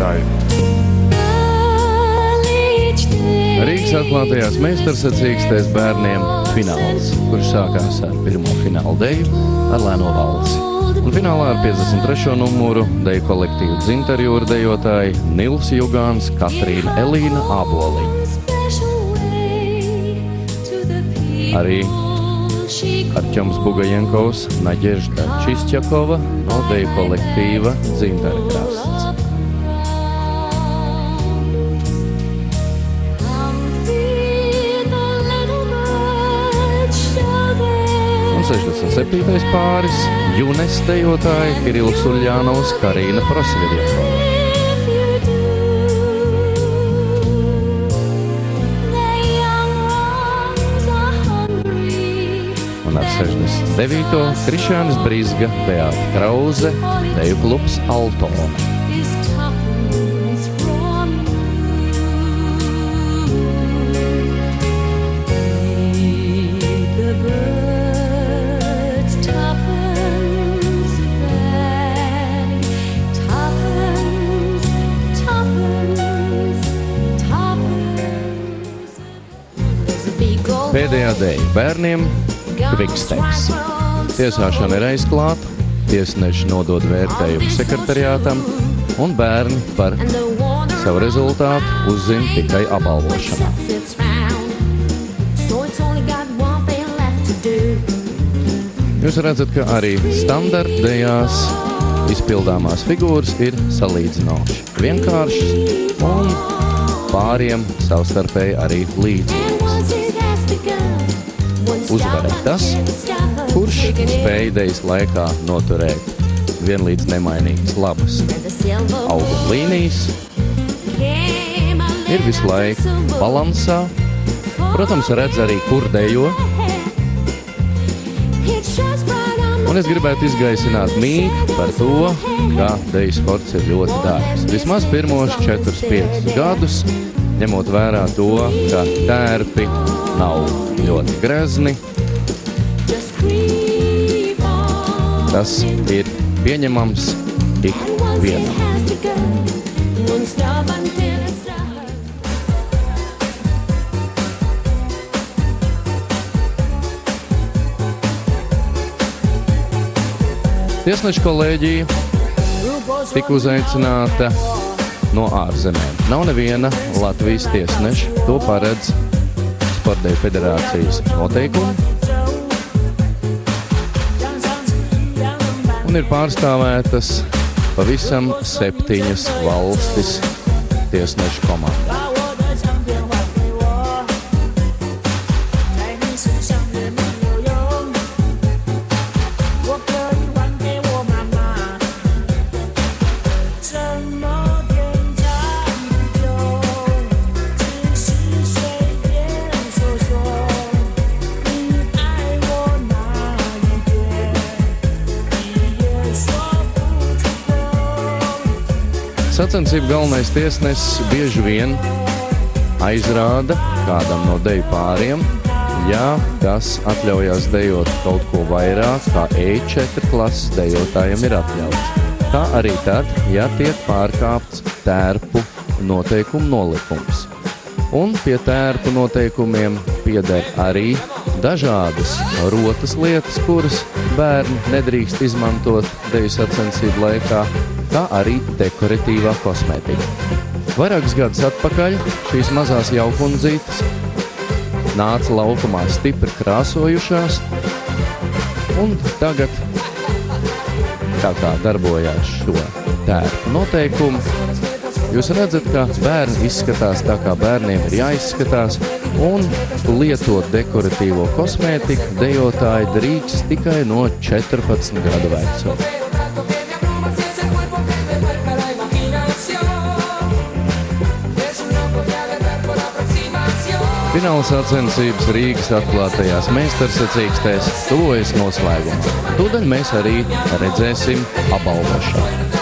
dejotāju. Rīgas atklātajās meistarsacīkstēs bērniem fināls, kurš sākās ar pirmo fināla deju ar lēno valsi. Un finālā ar 53. numuru deju kolektīvu Dzintarjūra dejotāji Nils Jugāns, Katrīna Elīna Āboliņa. Arī Arķoms Bugajenkovs, Naģežda Čistjakova no deju kolektīva Dzintara krasts. Un 67. pāris Junes dejotāji Kirills Uļļānovs, Karīna Prosvirjekova. Un ar 69. Krišjānis Brizga, Beāta Krauze, deju klubs Altona. Pēdējā deja bērniem Kviksteps. Tiesāšana ir aizklāta, tiesneši nodod vērtējumu sekretariātam, un bērni par savu rezultātu uzzina tikai apbalvošanā. Jūs redzat, ka arī standarta dejās izpildāmās figūras ir salīdzinoši vienkāršas un pāriem savstarpēji arī līdzīgas. Uzvarēja tas, kurš spēja dejas laikā noturēt vienlīdz nemainīgas labas auguma līnijas, ir visu laiku balansā, protams, redz arī, kur dejo. Un es gribētu izgaisināt mītu par to, ka deju sports ir ļoti dārgs. Vismaz pirmos 4-5 gadus, ņemot vērā to, ka tērpi nav ļoti grezni. Tas ir pieņemams ik vienam. Tiesnešu kolēģija tika uzaicināta no ārzemēm. Nav neviena Latvijas tiesneša, to paredz Sportdeju federācijas noteikumi. Un ir pārstāvētas pavisam 7 valstis tiesnešu komandā. Sacensību galvenais tiesnesis bieži vien aizrāda kādam no deju pāriem, ja tas atļaujās dejot kaut ko vairāk, kā E4 klases dejotājiem ir atļauts. Tā arī tad, ja tiek pārkāpts tērpu noteikumu nolikums. Un pie tērpu noteikumiem pieder arī dažādas rotas lietas, kuras bērni nedrīkst izmantot deju sacensību laikā, kā arī dekoratīvā kosmētika. Vairākus gadus atpakaļ šīs mazās jaukundzītes nāca laukumā stipri krāsojušās, un tagad, tā kā darbojās šo tērpu noteikumu, jūs redzat, ka bērni izskatās tā, kā bērniem ir jāizskatās, un lietot dekoratīvo kosmētiku dejotāji drīkst tikai no 14 gadu vecuma. Fināla sacensības Rīgas atklātajās meistarsacīkstēs tuvojas noslēgumam. Tūdaļ mēs arī redzēsim apbalvošanu.